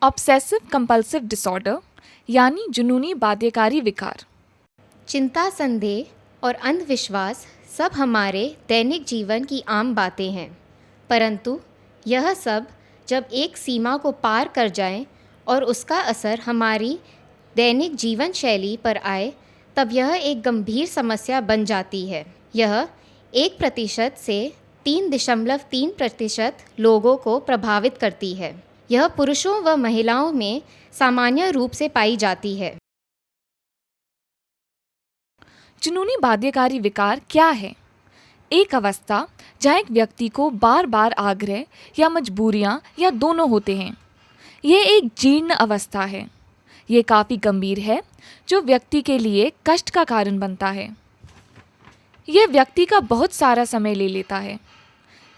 Obsessive compulsive disorder यानी जुनूनी बाध्यकारी विकार। चिंता, संदेह और अंधविश्वास सब हमारे दैनिक जीवन की आम बातें हैं, परंतु यह सब जब एक सीमा को पार कर जाए और उसका असर हमारी दैनिक जीवन शैली पर आए, तब यह एक गंभीर समस्या बन जाती है। यह 1% से 3.3% लोगों को प्रभावित करती है। यह पुरुषों व महिलाओं में सामान्य रूप से पाई जाती है। जुनूनी बाध्यकारी विकार क्या है? एक अवस्था जहाँ एक व्यक्ति को बार बार आग्रह या मजबूरियाँ या दोनों होते हैं। ये एक जीर्ण अवस्था है। ये काफ़ी गंभीर है, जो व्यक्ति के लिए कष्ट का कारण बनता है। यह व्यक्ति का बहुत सारा समय ले लेता है।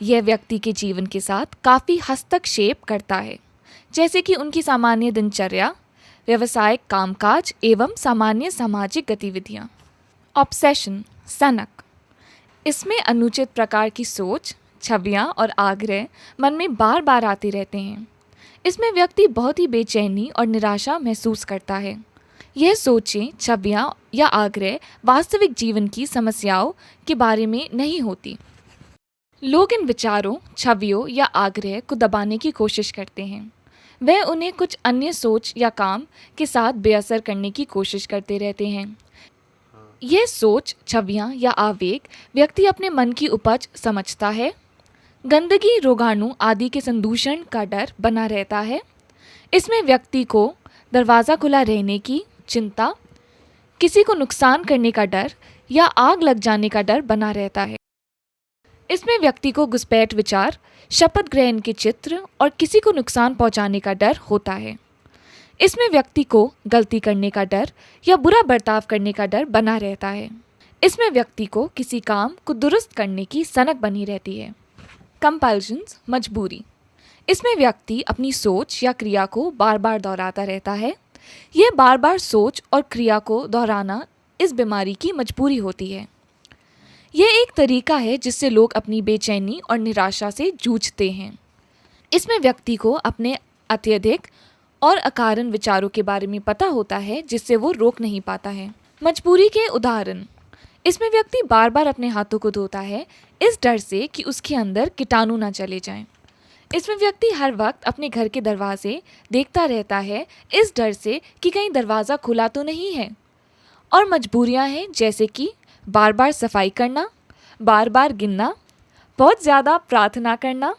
यह व्यक्ति के जीवन के साथ काफ़ी हस्तक्षेप करता है, जैसे कि उनकी सामान्य दिनचर्या, व्यावसायिक कामकाज एवं सामान्य सामाजिक गतिविधियाँ। ऑब्सेशन, सनक। इसमें अनुचित प्रकार की सोच, छवियाँ और आग्रह मन में बार बार आते रहते हैं। इसमें व्यक्ति बहुत ही बेचैनी और निराशा महसूस करता है। यह सोचें, छवियाँ या आग्रह वास्तविक जीवन की समस्याओं के बारे में नहीं होती। लोग इन विचारों, छवियों या आग्रह को दबाने की कोशिश करते हैं। वह उन्हें कुछ अन्य सोच या काम के साथ बेअसर करने की कोशिश करते रहते हैं। यह सोच, छवियाँ या आवेग व्यक्ति अपने मन की उपज समझता है। गंदगी, रोगाणु आदि के संदूषण का डर बना रहता है। इसमें व्यक्ति को दरवाज़ा खुला रहने की चिंता, किसी को नुकसान करने का डर या आग लग जाने का डर बना रहता है। इसमें व्यक्ति को घुसपैठ विचार, शपथ ग्रहण के चित्र और किसी को नुकसान पहुंचाने का डर होता है। इसमें व्यक्ति को गलती करने का डर या बुरा बर्ताव करने का डर बना रहता है। इसमें व्यक्ति को किसी काम को दुरुस्त करने की सनक बनी रहती है। कंपल्शंस, मजबूरी। इसमें व्यक्ति अपनी सोच या क्रिया को बार बार दोहराता रहता है। यह बार बार सोच और क्रिया को दोहराना इस बीमारी की मजबूरी होती है। यह एक तरीका है जिससे लोग अपनी बेचैनी और निराशा से जूझते हैं। इसमें व्यक्ति को अपने अत्यधिक और अकारण विचारों के बारे में पता होता है, जिससे वो रोक नहीं पाता है। मजबूरी के उदाहरण। इसमें व्यक्ति बार बार अपने हाथों को धोता है, इस डर से कि उसके अंदर कीटाणु ना चले जाएं। इसमें व्यक्ति हर वक्त अपने घर के दरवाजे देखता रहता है, इस डर से कि कहीं दरवाज़ा खुला तो नहीं है। और मजबूरियां हैं, जैसे कि बार बार सफाई करना, बार बार गिनना, बहुत ज़्यादा प्रार्थना करना,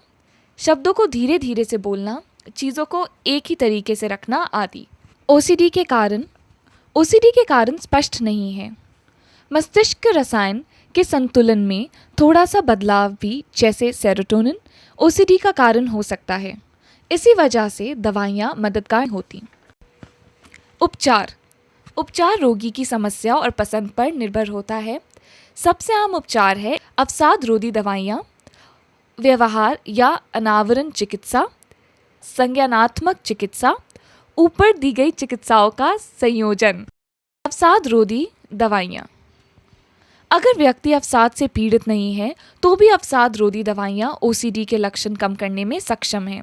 शब्दों को धीरे धीरे से बोलना, चीज़ों को एक ही तरीके से रखना आदि। ओसीडी के कारण स्पष्ट नहीं है। मस्तिष्क रसायन के संतुलन में थोड़ा सा बदलाव भी, जैसे सेरोटोनिन, ओसीडी का कारण हो सकता है। इसी वजह से दवाइयाँ मददगार होती। उपचार रोगी की समस्या और पसंद पर निर्भर होता है। सबसे आम उपचार है अवसाद रोधी दवाइयाँ, व्यवहार या अनावरण चिकित्सा, संज्ञानात्मक चिकित्सा, ऊपर दी गई चिकित्साओं का संयोजन। अवसाद रोधी दवाइयाँ। अगर व्यक्ति अवसाद से पीड़ित नहीं है, तो भी अवसाद रोधी दवाइयाँ ओसीडी के लक्षण कम करने में सक्षम हैं।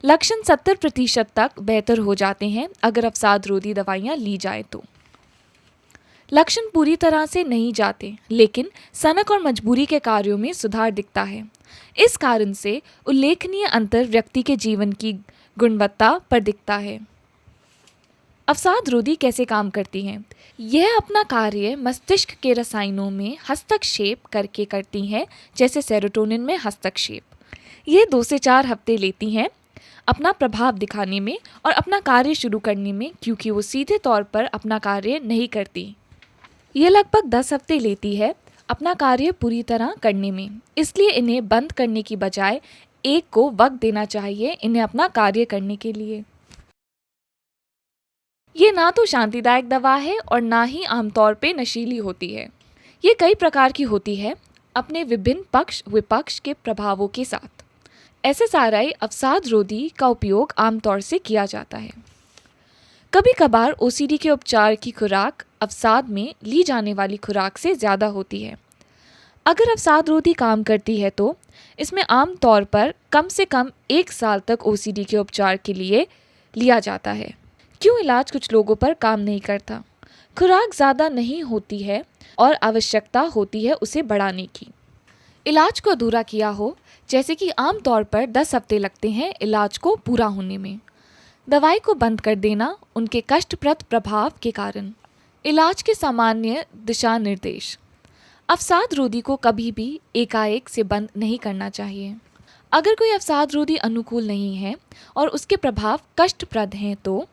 लक्षण 70% तक बेहतर हो जाते हैं अगर अवसाद रोधी दवाइयाँ ली जाए तो। लक्षण पूरी तरह से नहीं जाते, लेकिन सनक और मजबूरी के कार्यों में सुधार दिखता है। इस कारण से उल्लेखनीय अंतर व्यक्ति के जीवन की गुणवत्ता पर दिखता है। अवसाद रोधी कैसे काम करती हैं? यह अपना कार्य मस्तिष्क के रसायनों में हस्तक्षेप करके करती हैं, जैसे सेरोटोनिन में हस्तक्षेप। ये 2 से 4 हफ्ते लेती हैं अपना प्रभाव दिखाने में और अपना कार्य शुरू करने में, क्योंकि वो सीधे तौर पर अपना कार्य नहीं करती। ये लगभग 10 हफ्ते लेती है अपना कार्य पूरी तरह करने में। इसलिए इन्हें बंद करने की बजाय एक को वक्त देना चाहिए इन्हें अपना कार्य करने के लिए। ये ना तो शांतिदायक दवा है और ना ही आमतौर पे नशीली होती है। ये कई प्रकार की होती है, अपने विभिन्न पक्ष विपक्ष के प्रभावों के साथ। एसएसआरआई अवसाद रोधी का उपयोग आमतौर से किया जाता है। कभी कभार ओसीडी के उपचार की खुराक अवसाद में ली जाने वाली खुराक से ज़्यादा होती है। अगर अवसाद रोधी काम करती है तो इसमें आम तौर पर कम से कम 1 साल तक ओसीडी के उपचार के लिए लिया जाता है। क्यों इलाज कुछ लोगों पर काम नहीं करता? खुराक ज़्यादा नहीं होती है और आवश्यकता होती है उसे बढ़ाने की। इलाज को अधूरा किया हो, जैसे कि आमतौर पर 10 हफ्ते लगते हैं इलाज को पूरा होने में। दवाई को बंद कर देना उनके कष्टप्रद प्रभाव के कारण। इलाज के सामान्य दिशा निर्देश। अवसाद रोधी को कभी भी एकाएक से बंद नहीं करना चाहिए। अगर कोई अवसाद रोधी अनुकूल नहीं है और उसके प्रभाव कष्टप्रद हैं तो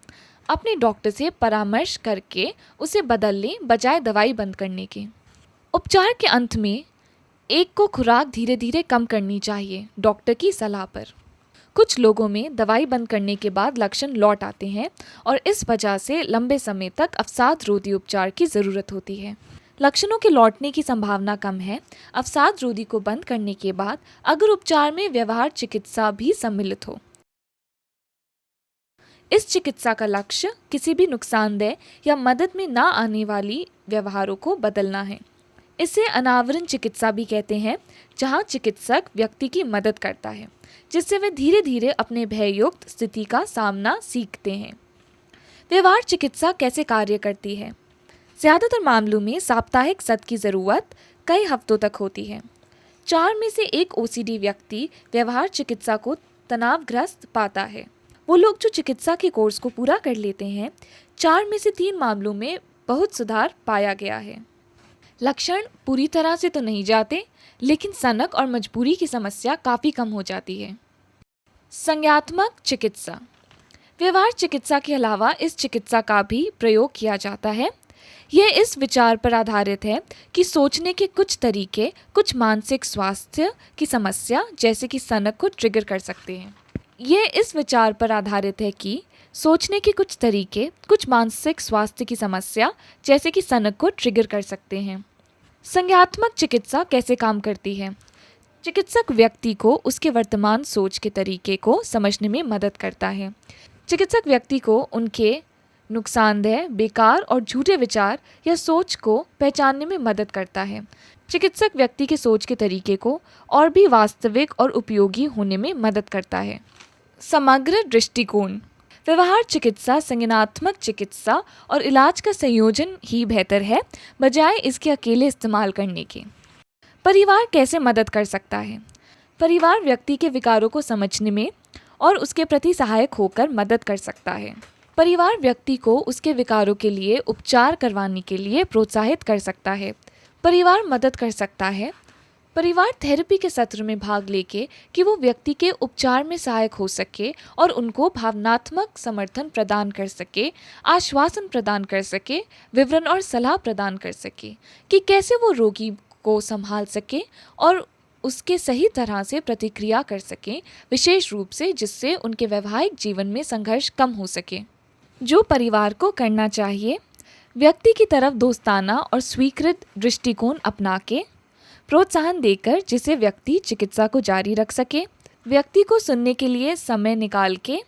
अपने डॉक्टर से परामर्श करके उसे बदल लें बजाय दवाई बंद करने के। उपचार के अंत में एक को खुराक धीरे धीरे कम करनी चाहिए डॉक्टर की सलाह पर। कुछ लोगों में दवाई बंद करने के बाद लक्षण लौट आते हैं और इस वजह से लंबे समय तक अवसाद रोधी उपचार की ज़रूरत होती है। लक्षणों के लौटने की संभावना कम है। अवसाद रोधी को बंद करने के बाद अगर उपचार में व्यवहार चिकित्सा भी सम्मिलित हो। इस चिकित्सा का लक्ष्य किसी भी नुकसानदेह या मदद में ना आने वाली व्यवहारों को बदलना है। इसे अनावरण चिकित्सा भी कहते हैं, जहां चिकित्सक व्यक्ति की मदद करता है जिससे वे धीरे धीरे अपने भययुक्त स्थिति का सामना सीखते हैं। व्यवहार चिकित्सा कैसे कार्य करती है? ज़्यादातर मामलों में साप्ताहिक सत्र की ज़रूरत कई हफ्तों तक होती है। 4 में से 1 ओसीडी व्यक्ति व्यवहार चिकित्सा को तनावग्रस्त पाता है। वो लोग जो चिकित्सा के कोर्स को पूरा कर लेते हैं, 4 में से 3 मामलों में बहुत सुधार पाया गया है। लक्षण पूरी तरह से तो नहीं जाते, लेकिन सनक और मजबूरी की समस्या काफ़ी कम हो जाती है। संज्ञात्मक चिकित्सा। व्यवहार चिकित्सा के अलावा इस चिकित्सा का भी प्रयोग किया जाता है। यह इस विचार पर आधारित है कि सोचने के कुछ तरीके कुछ मानसिक स्वास्थ्य की समस्या जैसे कि सनक को ट्रिगर कर सकते हैं। यह इस विचार पर आधारित है कि सोचने के कुछ तरीके कुछ मानसिक स्वास्थ्य की समस्या जैसे कि सनक को ट्रिगर कर सकते हैं। संज्ञात्मक चिकित्सा कैसे काम करती है? चिकित्सक व्यक्ति को उसके वर्तमान सोच के तरीके को समझने में मदद करता है। चिकित्सक व्यक्ति को उनके नुकसानदेह, बेकार और झूठे विचार या सोच को पहचानने में मदद करता है। चिकित्सक व्यक्ति के सोच के तरीके को और भी वास्तविक और उपयोगी होने में मदद करता है। समग्र दृष्टिकोण। व्यवहार चिकित्सा, संज्ञानात्मक चिकित्सा और इलाज का संयोजन ही बेहतर है बजाय इसके अकेले इस्तेमाल करने के। परिवार कैसे मदद कर सकता है? परिवार व्यक्ति के विकारों को समझने में और उसके प्रति सहायक होकर मदद कर सकता है। परिवार व्यक्ति को उसके विकारों के लिए उपचार करवाने के लिए प्रोत्साहित कर सकता है। परिवार मदद कर सकता है। परिवार थेरेपी के सत्र में भाग लेके कि वो व्यक्ति के उपचार में सहायक हो सके और उनको भावनात्मक समर्थन प्रदान कर सके, आश्वासन प्रदान कर सके, विवरण और सलाह प्रदान कर सके कि कैसे वो रोगी को संभाल सके और उसके सही तरह से प्रतिक्रिया कर सकें, विशेष रूप से जिससे उनके वैवाहिक जीवन में संघर्ष कम हो सके। जो परिवार को करना चाहिए, व्यक्ति की तरफ दोस्ताना और स्वीकृत दृष्टिकोण अपना के प्रोत्साहन देकर जिसे व्यक्ति चिकित्सा को जारी रख सके, व्यक्ति को सुनने के लिए समय निकाल के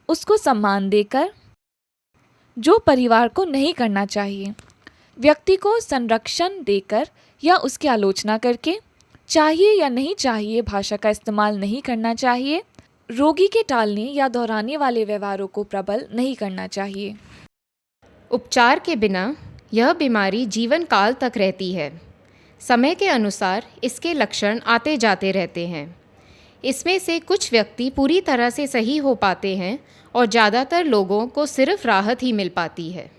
उसको सम्मान देकर। जो परिवार को नहीं करना चाहिए, व्यक्ति को संरक्षण देकर या उसकी आलोचना करके, चाहिए या नहीं चाहिए भाषा का इस्तेमाल नहीं करना चाहिए, रोगी के टालने या दोहराने वाले व्यवहारों को प्रबल नहीं करना चाहिए। उपचार के बिना यह बीमारी जीवन काल तक रहती है। समय के अनुसार इसके लक्षण आते जाते रहते हैं। इसमें से कुछ व्यक्ति पूरी तरह से सही हो पाते हैं और ज़्यादातर लोगों को सिर्फ राहत ही मिल पाती है।